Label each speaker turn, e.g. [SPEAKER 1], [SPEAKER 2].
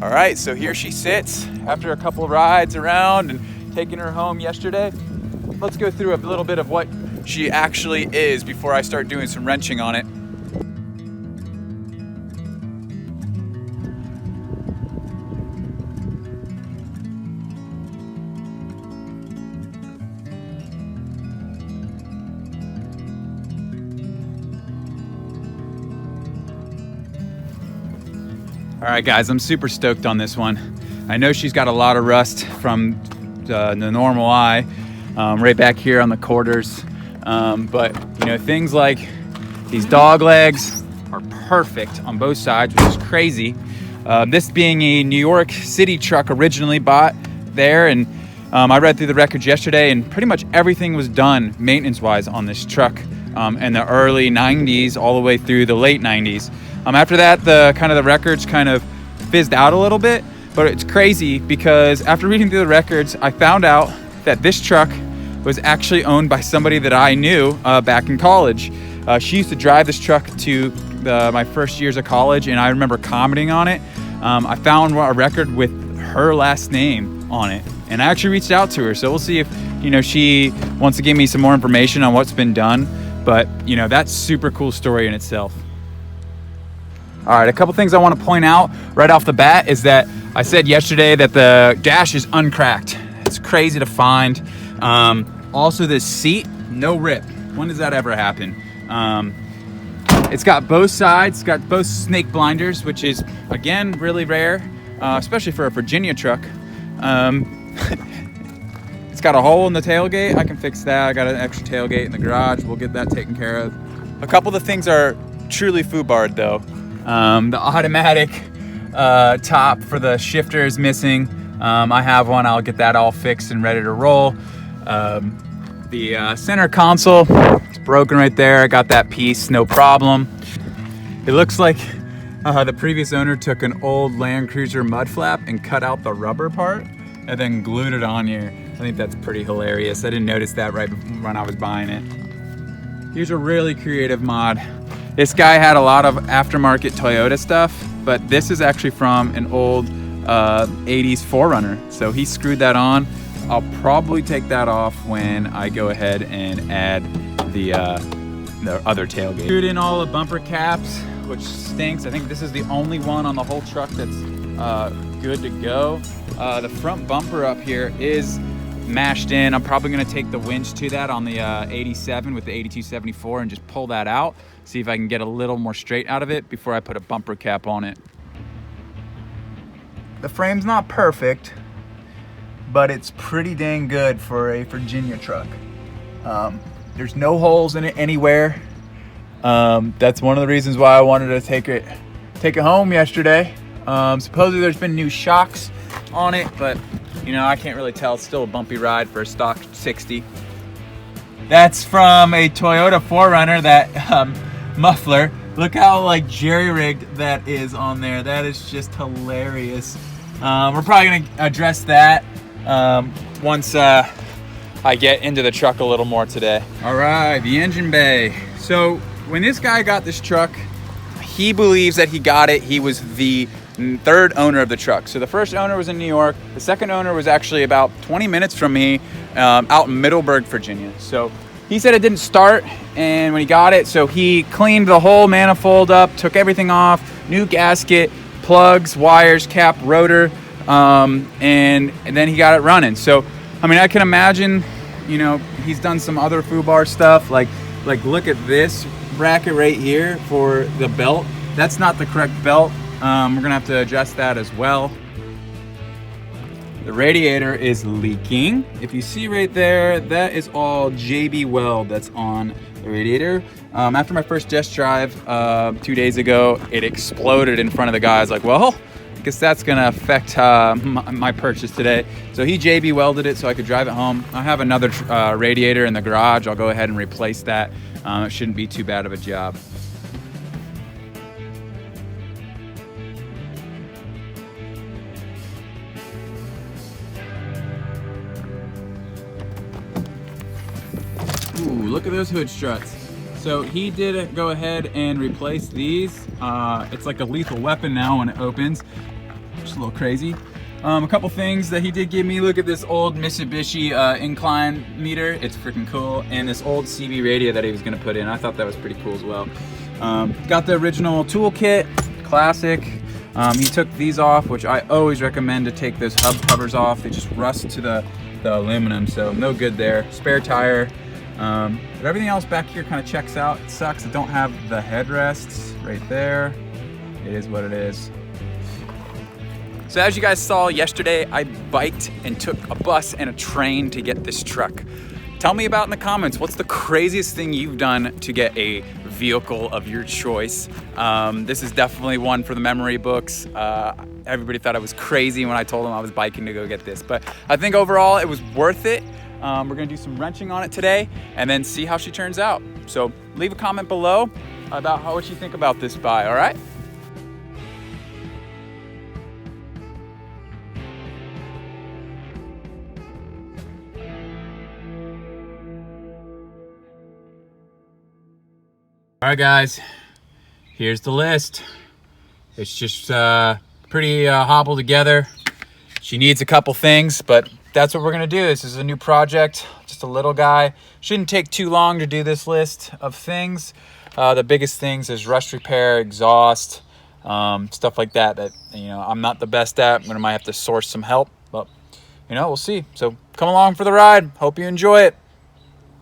[SPEAKER 1] All right, so here she sits after a couple of rides around and taking her home yesterday. Let's go through a little bit of what she actually is before I start doing some wrenching on it. All right, guys, I'm super stoked on this one. I know she's got a lot of rust from the normal eye, right back here on the quarters. But you know, things like these dog legs are perfect on both sides, which is crazy. This being a New York City truck originally bought there, and I read through the records yesterday, and pretty much everything was done maintenance-wise on this truck in the early 90s all the way through the late 90s. After that, the records kind of fizzed out a little bit, but it's crazy because after reading through the records, I found out that this truck was actually owned by somebody that I knew back in college. She used to drive this truck to my first years of college, and I remember commenting on it. I found a record with her last name on it, and I actually reached out to her. So we'll see if she wants to give me some more information on what's been done. But that's a super cool story in itself. All right, a couple things I want to point out right off the bat is that I said yesterday that the dash is uncracked. It's crazy to find. Also, this seat, no rip. When does that ever happen? It's got both sides, got both snake blinders, which is, again, really rare, especially for a Virginia truck. It's got a hole in the tailgate. I can fix that. I got an extra tailgate in the garage. We'll get that taken care of. A couple of the things are truly foobarred, though. The automatic top for the shifter is missing. I have one. I'll get that all fixed and ready to roll. The center console, it's broken right there. I got that piece, no problem. It looks like the previous owner took an old Landcruiser mud flap and cut out the rubber part and then glued it on here. I think that's pretty hilarious. I didn't notice that right when I was buying it. Here's a really creative mod. This guy had a lot of aftermarket Toyota stuff, but this is actually from an old 80s 4Runner. So he screwed that on. I'll probably take that off when I go ahead and add the other tailgate. Screwed in all the bumper caps, which stinks. I think this is the only one on the whole truck that's good to go. The front bumper up here is mashed in. I'm probably gonna take the winch to that on the 87 with the 8274 and just pull that out, see if I can get a little more straight out of it before I put a bumper cap on it. The frame's not perfect, but it's pretty dang good for a Virginia truck. There's no holes in it anywhere. That's one of the reasons why I wanted to take it home yesterday. Supposedly there's been new shocks on it, but I can't really tell. It's still a bumpy ride for a stock 60. That's from a Toyota 4Runner, that muffler. Look how jerry-rigged that is on there. That is just hilarious. We're probably gonna address that once I get into the truck a little more today. All right, the engine bay. So when this guy got this truck, he believes that he got it. He was the third owner of the truck. So the first owner was in New York. The second owner was actually about 20 minutes from me, out in Middleburg, Virginia. So he said it didn't start, and when he got it, so he cleaned the whole manifold up, took everything off, new gasket, plugs, wires, cap, rotor, and then he got it running. So I can imagine, he's done some other foobar stuff, like look at this bracket right here for the belt. That's not the correct belt. We're gonna have to adjust that as well. The radiator is leaking. If you see right there, that is all JB weld that's on the radiator. After my first test drive 2 days ago, it exploded in front of the guy. I was like, well, I guess that's gonna affect my purchase today. So he JB welded it so I could drive it home. I have another radiator in the garage. I'll go ahead and replace that. It shouldn't be too bad of a job. Ooh, look at those hood struts. So he did go ahead and replace these. It's like a lethal weapon now when it opens. Just a little crazy. A couple things that he did give me. Look at this old Mitsubishi incline meter. It's freaking cool. And this old CB radio that he was gonna put in. I thought that was pretty cool as well. Got the original toolkit, classic. He took these off, which I always recommend to take those hub covers off. They just rust to the aluminum, so no good there. Spare tire. But everything else back here kind of checks out. It sucks I don't have the headrests right there. It is what it is. So as you guys saw yesterday, I biked and took a bus and a train to get this truck. Tell me about in the comments, what's the craziest thing you've done to get a vehicle of your choice? This is definitely one for the memory books. Everybody thought I was crazy when I told them I was biking to go get this, but I think overall it was worth it. We're gonna do some wrenching on it today and then see how she turns out. So leave a comment below about what you think about this buy, all right? All right, guys, here's the list. It's just pretty hobbled together. She needs a couple things, but that's what we're gonna do. This is a new project, just a little guy. Shouldn't take too long to do this list of things. The biggest things is rust repair, exhaust, stuff like that I'm not the best at. I might have to source some help, but we'll see. So come along for the ride. Hope you enjoy it.